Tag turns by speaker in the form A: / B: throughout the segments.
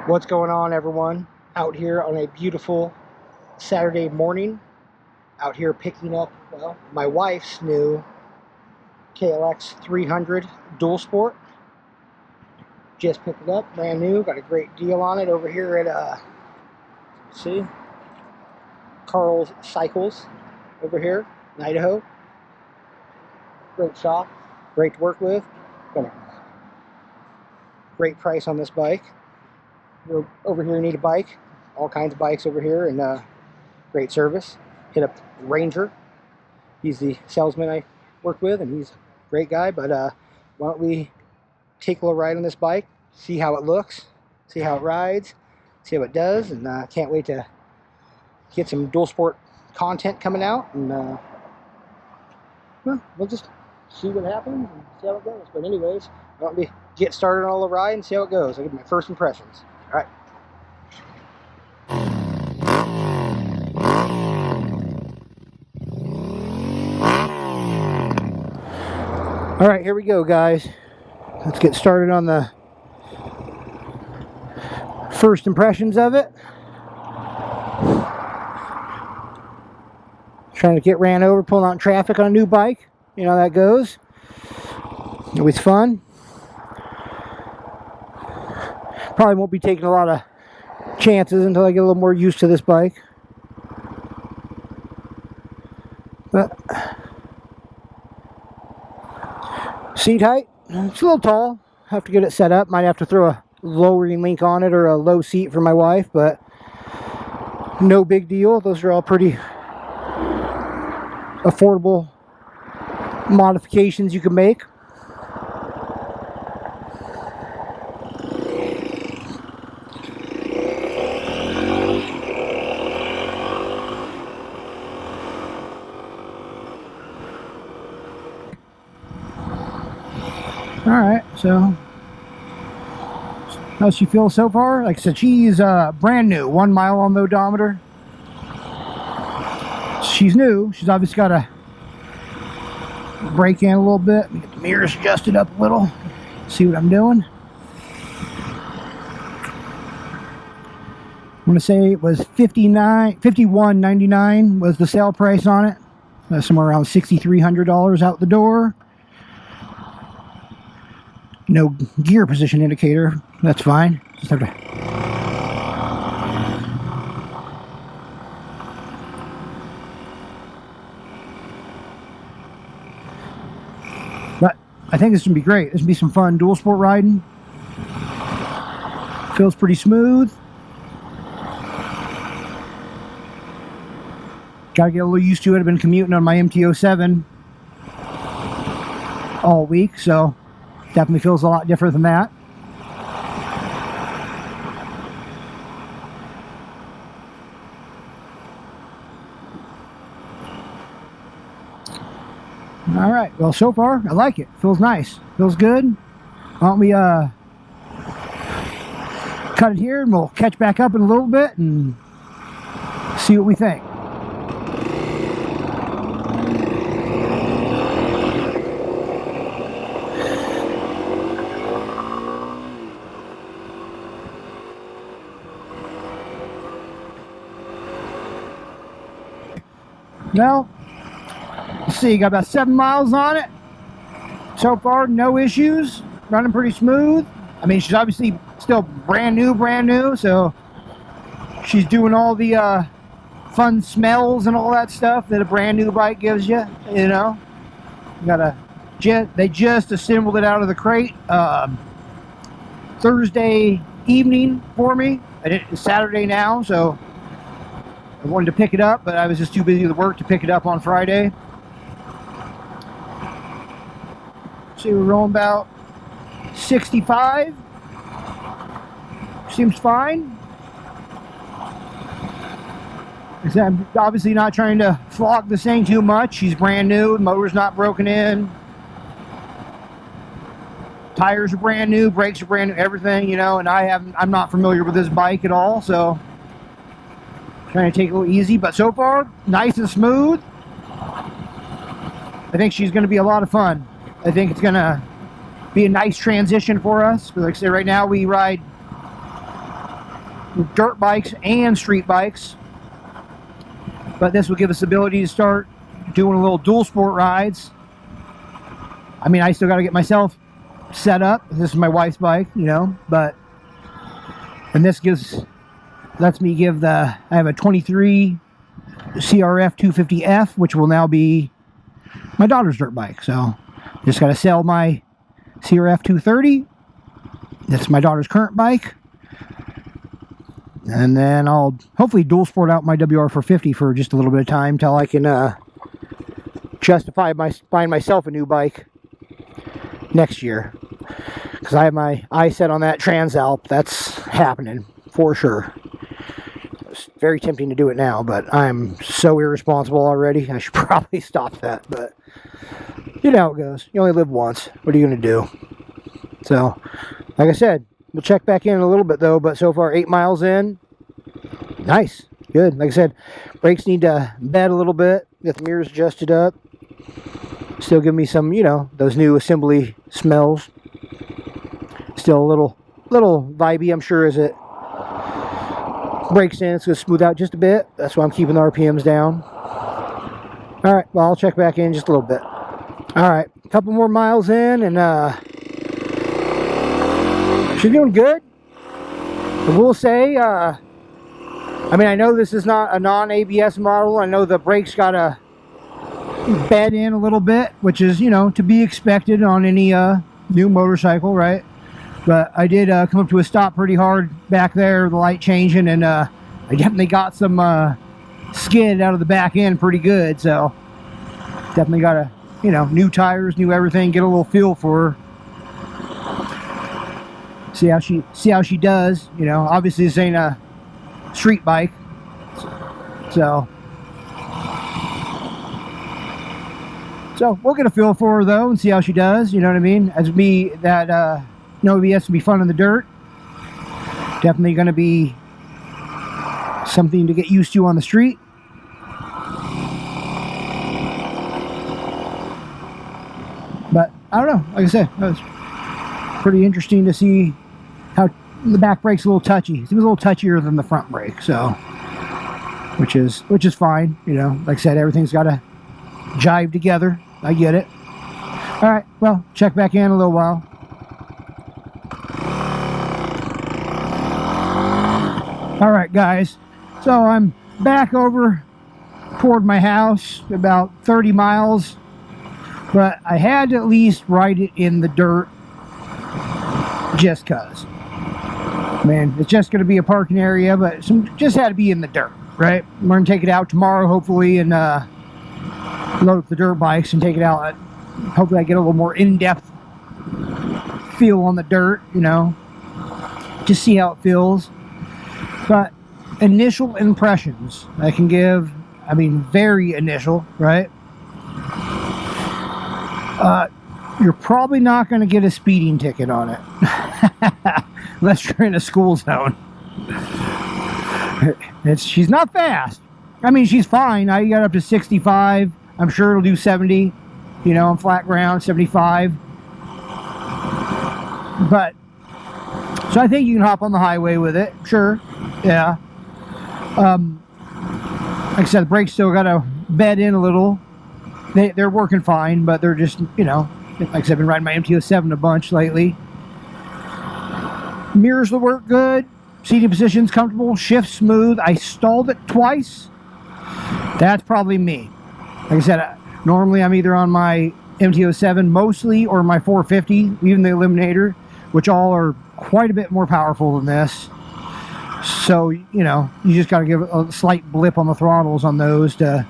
A: What's going on, everyone? Out here on a beautiful Saturday morning, out here picking up, well, my wife's new KLX 300 dual sport. Just picked it up, brand new, got a great deal on it over here at see, Carl's Cycles over here in Idaho. Great shop, great to work with, got a great price on this bike. You're over here, you need a bike, all kinds of bikes over here, and great service. Hit up Ranger. He's the salesman I work with, and he's a great guy. But why don't we take a little ride on this bike, see how it looks, see how it rides, see how it does, and can't wait to get some dual sport content coming out, and well, we'll just see what happens and see how it goes. But anyways, why don't we get started on the ride and see how it goes. I'll give my first impressions. All right. All right, here we go, guys. Let's get started on the first impressions of it. Trying to get ran over, pulling out in traffic on a new bike. You know how that goes. Always fun. Probably won't be taking a lot of chances until I get a little more used to this bike. But seat height, it's a little tall. Have to get it set up. Might have to throw a lowering link on it or a low seat for my wife, but no big deal. Those are all pretty affordable modifications you can make. Alright, so how she feels so far? Like I said, she's brand new, 1 mile on the odometer. She's new. She's obviously got to brake in a little bit. Get the mirrors adjusted up a little. See what I'm doing. I'm going to say it was $51.99 was the sale price on it. Somewhere around $6,300 out the door. No gear position indicator. That's fine. Just have to. But I think this is gonna be great. This will be some fun dual sport riding. Feels pretty smooth. Gotta get a little used to it. I've been commuting on my MT-07 all week, so definitely feels a lot different than that. All right, well, so far I like it. Feels nice, feels good. Why don't we cut it here and we'll catch back up in a little bit and see what we think. Well, let's see, got about 7 miles on it. So far, no issues. Running pretty smooth. I mean, she's obviously still brand new, so she's doing all the fun smells and all that stuff that a brand new bike gives you, you know. They just assembled it out of the crate Thursday evening for me. It's Saturday now, so I wanted to pick it up, but I was just too busy with work to pick it up on Friday. See, we're rolling about 65. Seems fine. I'm obviously not trying to flog this thing too much. She's brand new. The motor's not broken in. Tires are brand new. Brakes are brand new. Everything, you know. And I'm not familiar with this bike at all, so trying to take it a little easy, but so far, nice and smooth. I think she's going to be a lot of fun. I think it's going to be a nice transition for us. Like I say, right now we ride dirt bikes and street bikes. But this will give us the ability to start doing a little dual sport rides. I mean, I still got to get myself set up. This is my wife's bike, you know, and this lets me give I have a 23 CRF 250F, which will now be my daughter's dirt bike. So just got to sell my CRF 230. That's my daughter's current bike. And then I'll hopefully dual sport out my WR 450 for just a little bit of time till I can justify buying myself a new bike next year. Because I have my eye set on that Transalp. That's happening for sure. It's very tempting to do it now, but I'm so irresponsible already. I should probably stop that, but you know how it goes. You only live once. What are you going to do? So, like I said, we'll check back in a little bit though, but so far 8 miles in. Nice. Good. Like I said, brakes need to bed a little bit. Get the mirrors adjusted up. Still give me some, you know, those new assembly smells. Still a little vibey, I'm sure, as it breaks in. It's going to smooth out just a bit. That's why I'm keeping the RPMs down. Alright, well, I'll check back in just a little bit. Alright, a couple more miles in, and she's doing good. I will say, I mean, I know this is not a non-ABS model. I know the brakes got to bed in a little bit, which is, you know, to be expected on any new motorcycle, right? But I did come up to a stop pretty hard back there, the light changing, and I definitely got some skid out of the back end pretty good. So definitely got to, you know, new tires, new everything, get a little feel for her. See how she does. You know, obviously this ain't a street bike, so we'll get a feel for her though and see how she does. You know what I mean? As me, that no ABS can be fun in the dirt. Definitely going to be something to get used to on the street. But I don't know. Like I said, it was pretty interesting to see how the back brake's a little touchy. It was a little touchier than the front brake, so which is fine. You know, like I said, everything's got to jive together. I get it. All right, well, check back in a little while. All right, guys, so I'm back over toward my house, about 30 miles, but I had to at least ride it in the dirt just cause. Man, it's just going to be a parking area, but just had to be in the dirt, right? I'm going to take it out tomorrow, hopefully, and load up the dirt bikes and take it out. Hopefully I get a little more in-depth feel on the dirt, you know, just see how it feels. But initial impressions I can give, I mean, very initial, right? You're probably not going to get a speeding ticket on it unless you're in a school zone. She's not fast. I mean, she's fine. I got up to 65. I'm sure it'll do 70, you know, on flat ground, 75. But, so I think you can hop on the highway with it, sure, yeah. Like I said, the brakes still got to bed in a little. They're working fine, but they're just, you know, like I said, I've been riding my MT-07 a bunch lately. Mirrors will work good. Seating position's comfortable. Shift smooth. I stalled it twice. That's probably me. Like I said, normally I'm either on my MT-07 mostly or my 450, even the Eliminator, which all are quite a bit more powerful than this. So, you know, you just got to give a slight blip on the throttles on those to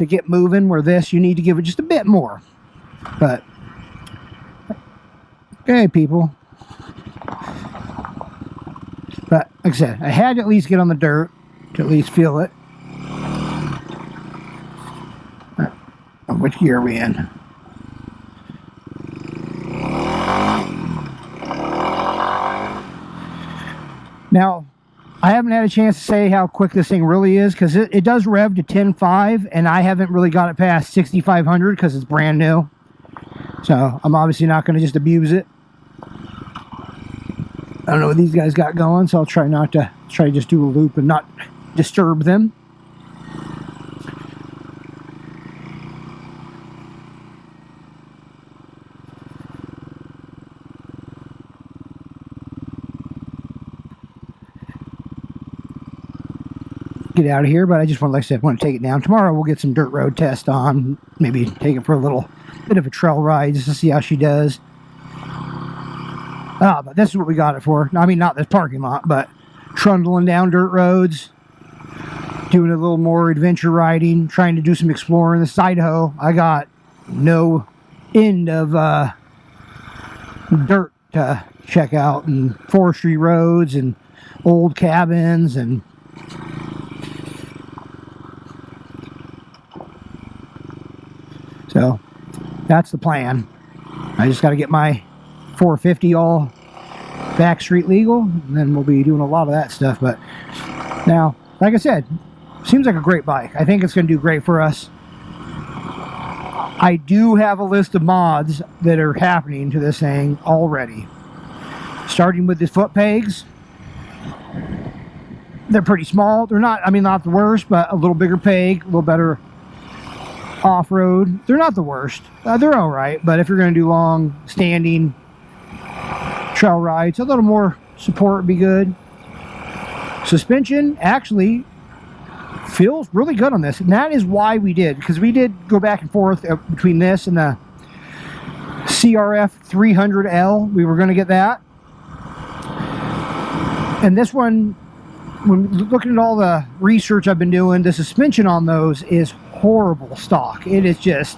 A: get moving, where this, you need to give it just a bit more. But, okay, people. But, like I said, I had to at least get on the dirt to at least feel it. Which gear are we in? Now, I haven't had a chance to say how quick this thing really is, because it does rev to 10.5, and I haven't really got it past 6,500 because it's brand new. So I'm obviously not going to just abuse it. I don't know what these guys got going, so I'll try to just do a loop and not disturb them. Get out of here, but I just want, like I said, want to take it down. Tomorrow we'll get some dirt road test on, maybe take it for a little bit of a trail ride just to see how she does. But this is what we got it for. I mean, not this parking lot, but trundling down dirt roads, doing a little more adventure riding, trying to do some exploring. This Idaho, I got no end of dirt to check out, and forestry roads and old cabins, and so that's the plan. I just got to get my 450 all back street legal, and then we'll be doing a lot of that stuff. But now, like I said, seems like a great bike. I think it's going to do great for us. I do have a list of mods that are happening to this thing already. Starting with the foot pegs. They're pretty small. They're not, I mean, not the worst, but a little bigger peg, a little better off-road. They're not the worst. They're all right, but if you're going to do long standing trail rides, a little more support would be good. Suspension actually feels really good on this, and that is why we did, because we did go back and forth between this and the CRF 300L. We were going to get that, and this one, when looking at all the research I've been doing, the suspension on those is horrible stock. It is just,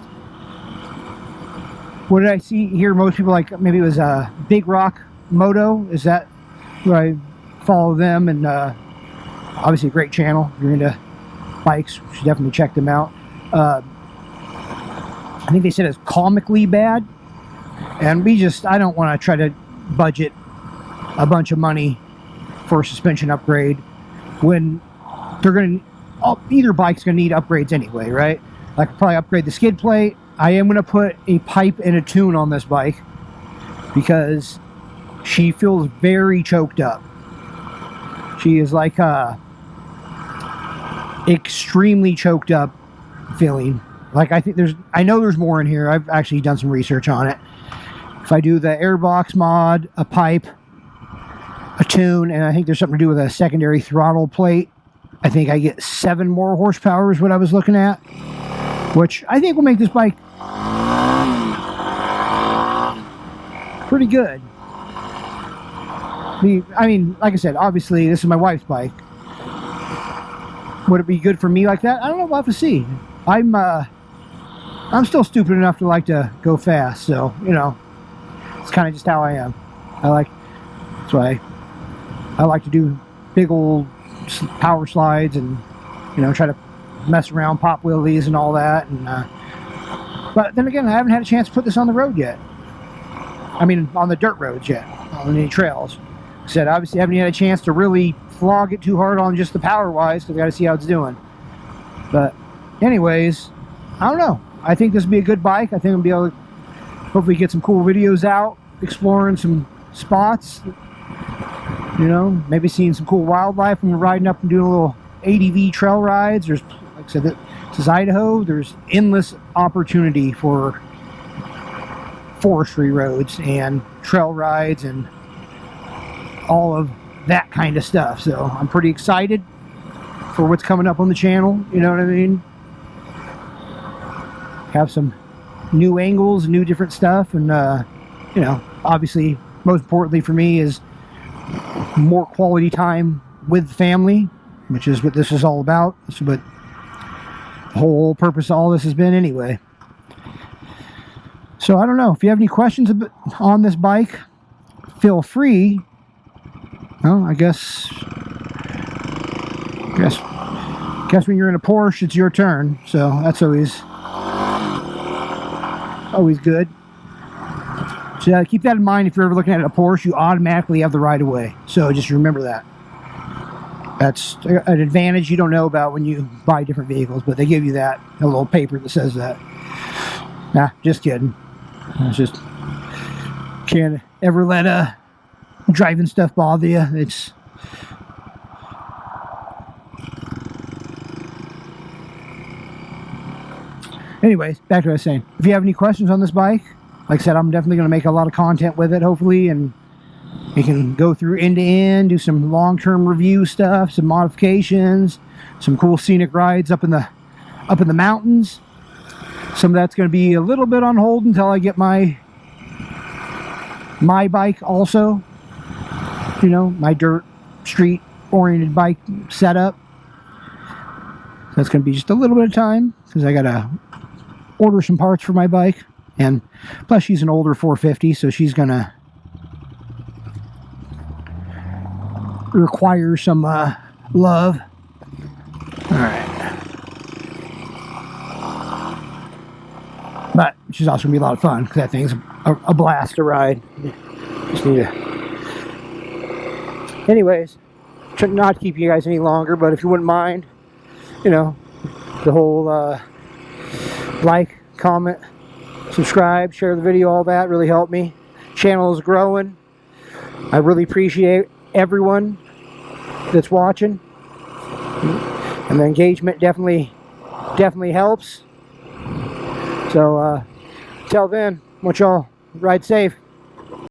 A: what did I see here? Most people, like, maybe it was a Big Rock Moto. Is that where I follow them? And obviously a great channel. If you're into bikes, you should definitely check them out. I think they said it's comically bad, and I don't want to try to budget a bunch of money for a suspension upgrade when they're going to, either bike's going to need upgrades anyway, right? I could probably upgrade the skid plate. I am going to put a pipe and a tune on this bike because she feels very choked up. She is like extremely choked up feeling. Like, I know there's more in here. I've actually done some research on it. If I do the airbox mod, a pipe, a tune, and I think there's something to do with a secondary throttle plate, I think I get 7 more horsepower is what I was looking at, which I think will make this bike pretty good. I mean, like I said, obviously this is my wife's bike. Would it be good for me like that? I don't know. We'll have to see. I'm still stupid enough to like to go fast, so, you know, it's kind of just how I am. That's why I like to do big old power slides and, you know, try to mess around, pop wheelies and all that. And but then again, I haven't had a chance to put this on the road yet. I mean, on the dirt roads yet, on any trails. I said, obviously, I haven't had a chance to really flog it too hard on just the power wise, because I got to see how it's doing. But anyways, I don't know. I think this would be a good bike. I think I'll be able to hopefully get some cool videos out, exploring some spots. You know, maybe seeing some cool wildlife when we're riding up and doing a little ADV trail rides. There's, like I said, this is Idaho. There's endless opportunity for forestry roads and trail rides and all of that kind of stuff. So I'm pretty excited for what's coming up on the channel. You know what I mean? Have some new angles, new different stuff, and you know, obviously, most importantly for me is more quality time with family, which is what this is all about. That's what the whole purpose of all this has been anyway. So I don't know, if you have any questions on this bike, feel free. Well, I guess when you're in a Porsche, it's your turn, so that's always good. So keep that in mind. If you're ever looking at a Porsche, you automatically have the right of way. So just remember that. That's an advantage you don't know about when you buy different vehicles, but they give you that, a little paper that says that. Nah, just kidding. It's just can't ever let driving stuff bother you. It's anyways, back to what I was saying. If you have any questions on this bike, like I said, I'm definitely going to make a lot of content with it, hopefully, and you can go through end to end, do some long-term review stuff, some modifications, some cool scenic rides up in the mountains. Some of that's going to be a little bit on hold until I get my bike also, you know, my dirt street oriented bike setup. That's going to be just a little bit of time because I got to order some parts for my bike, and plus she's an older 450, so she's going to require some love. All right. But she's also going to be a lot of fun because that thing's a blast to ride. Just need to... Anyways, not to keep you guys any longer, but if you wouldn't mind, you know, the whole like, comment, subscribe, share the video, all that really helped me. Channel is growing. I really appreciate everyone that's watching, and the engagement definitely helps. So till then, want y'all ride safe.